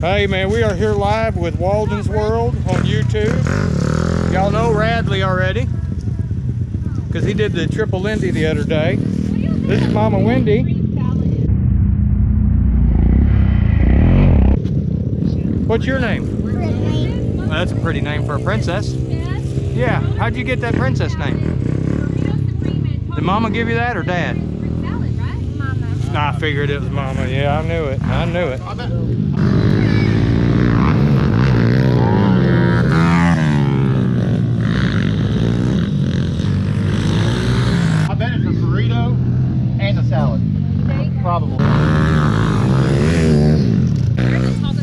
Hey man, we are here live with Walden's World on YouTube. Y'all know Radley already, because he did the Triple Lindy the other day. This is Mama Wendy. What's your name? Brittany. Well, that's a pretty name for a princess. Yeah, how'd you get that princess name? Did Mama give you that or Dad? Mama. Nah, I figured it was Mama. Yeah, I knew it. I knew it. I bet it's a burrito and a salad. Probably.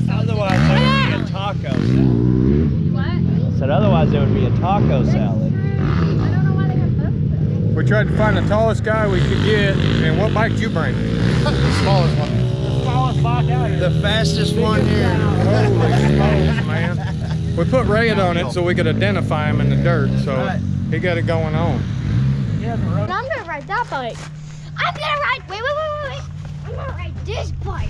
Otherwise, there would be a taco salad. What? I said, otherwise, there would be a taco salad. I don't know why they have both. We tried to find the tallest guy we could get, and what bike did you bring? The smallest one. The smallest bike out here. The fastest one here. Holy smokes, man. We put red on it so we could identify him in the dirt, so he got it going on. I'm gonna ride that bike. I'm gonna ride, wait. I'm gonna ride this bike.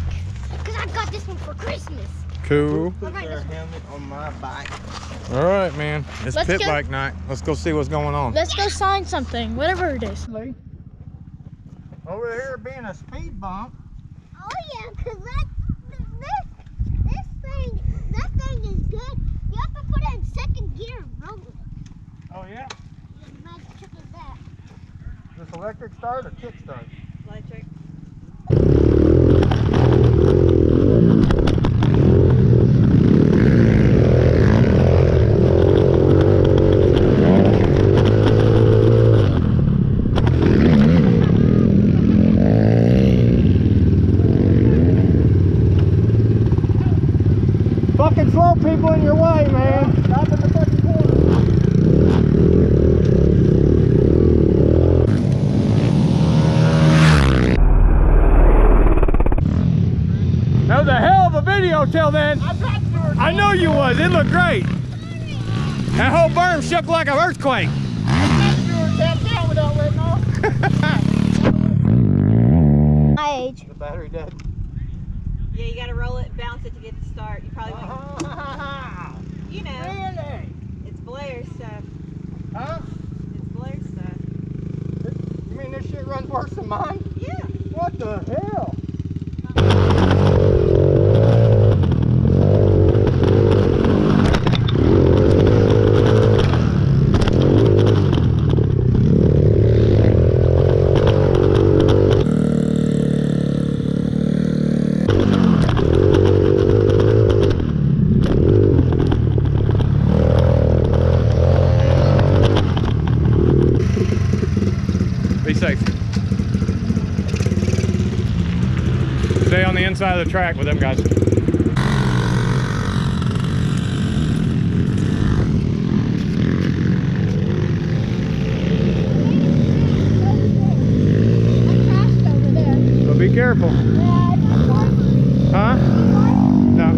Because I got this one for Christmas. Cool. I'll ride this one. Helmet on my bike. All right, man. It's Let's pit go. bike night. Let's go see what's going on. Let's go sign something, whatever it is. Over here being a speed bump. Oh yeah, because that thing is good. You have to put it in second gear and roll it. Oh, yeah? The magic is that. This electric start or kick start? Electric. Fucking slow people in your way, man. Stop in the fucking corner. That was a hell of a video till then. I know you was. It looked great. That whole berm shook like an earthquake. My age. The battery dead. Yeah, you gotta roll it, bounce it to get the start. You probably won't. You know, Really? it's Blair's stuff. Huh? It's Blair's stuff. You mean this shit runs worse than mine? Yeah. What the hell? Be safe. Stay on the inside of the track with them guys. So be careful. Huh? No.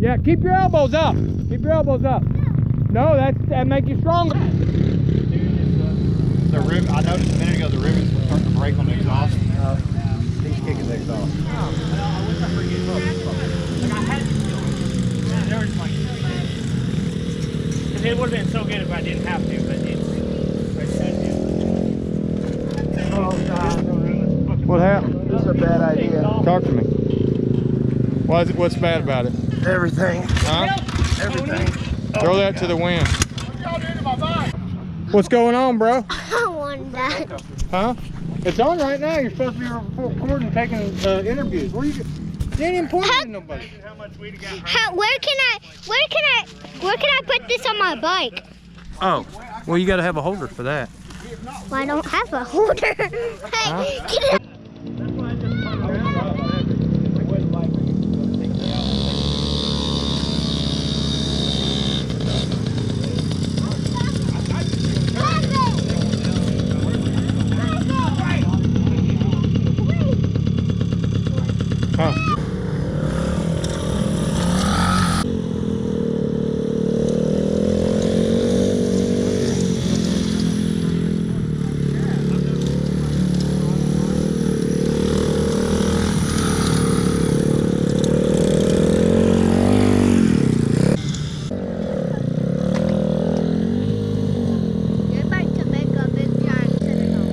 Yeah, keep your elbows up. Keep your elbows up. No, that make you stronger. The rib, I noticed a minute ago the ribbons were starting to break on the exhaust. He's kicking the exhaust. Because it would have been so good if I didn't have to, but it's. Oh, God. What happened? This is a bad idea. Talk to me. What's bad about it? Everything. Huh? Everything. Throw that to the wind. What's going on, bro? I want that. Huh? It's on right now. You're supposed to be recording, taking interviews. Where you? You ain't even pointing at nobody. Where can I put this on my bike? Oh, well, you got to have a holder for that. Well, I don't have a holder. Hey, get it. Huh. You're about to make a big giant citadel,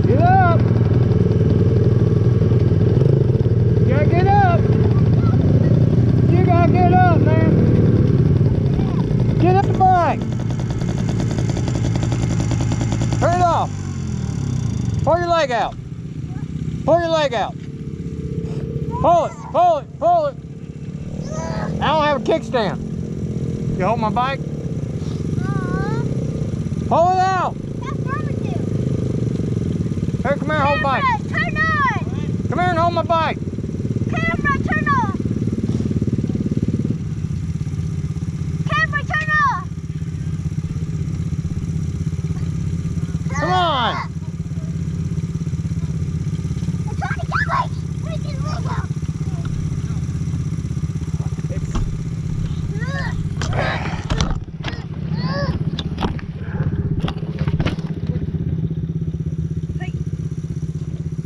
Get up! You gotta get up! You gotta get up, man! Get up the bike! Turn it off! Pull your leg out! Pull your leg out! Pull it! Pull it! Pull it! I don't have a kickstand. You hold my bike? Pull it out! Here, come here, hold bike. Turn on! Come here and hold my bike. Camera, turn off! Camera, turn off! Come on! I'm trying to get like freaking leg out!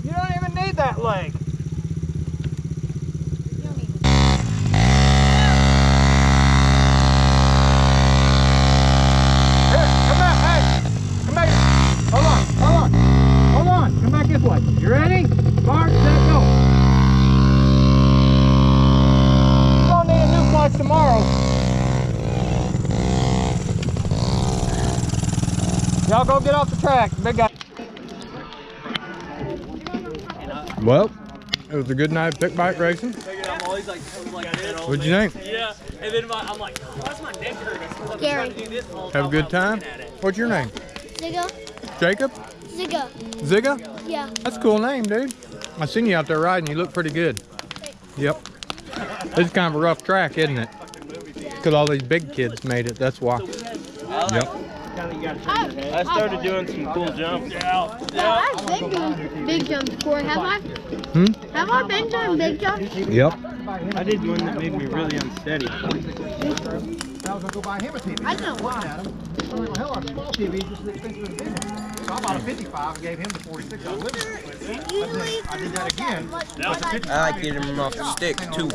You don't even need that leg. Here, come back, hey! Come back. Hold on, hold on. Hold on, come back this way. You ready? Mark, set, go. You're gonna need a new clutch tomorrow. Y'all go get off the track, big guy. Well, it was a good night of pick bike racing. I'm always like this. What'd you think? Yeah, and then I'm like, why's my neck hurt? I'm Gary. trying to do this the whole Have a good while I'm time? looking at it. What's your name? Zigga? Jacob? Zigga. Zigga? Yeah. That's a cool name, dude. I seen you out there riding. You look pretty good. Yep. It's kind of a rough track, isn't it? Because all these big kids made it. That's why. Yep. I started doing some cool jumps. I've been doing big jumps before, have I? Have I been doing big jumps? Yep. I did one that made me really unsteady. I was gonna go buy him a TV. I know. Looking at him. I'm like, well, hell, our small TV is just as expensive as a big one. So I bought a 55 and gave him the 46 I was living with. I did that again. I I like getting them off the stick too.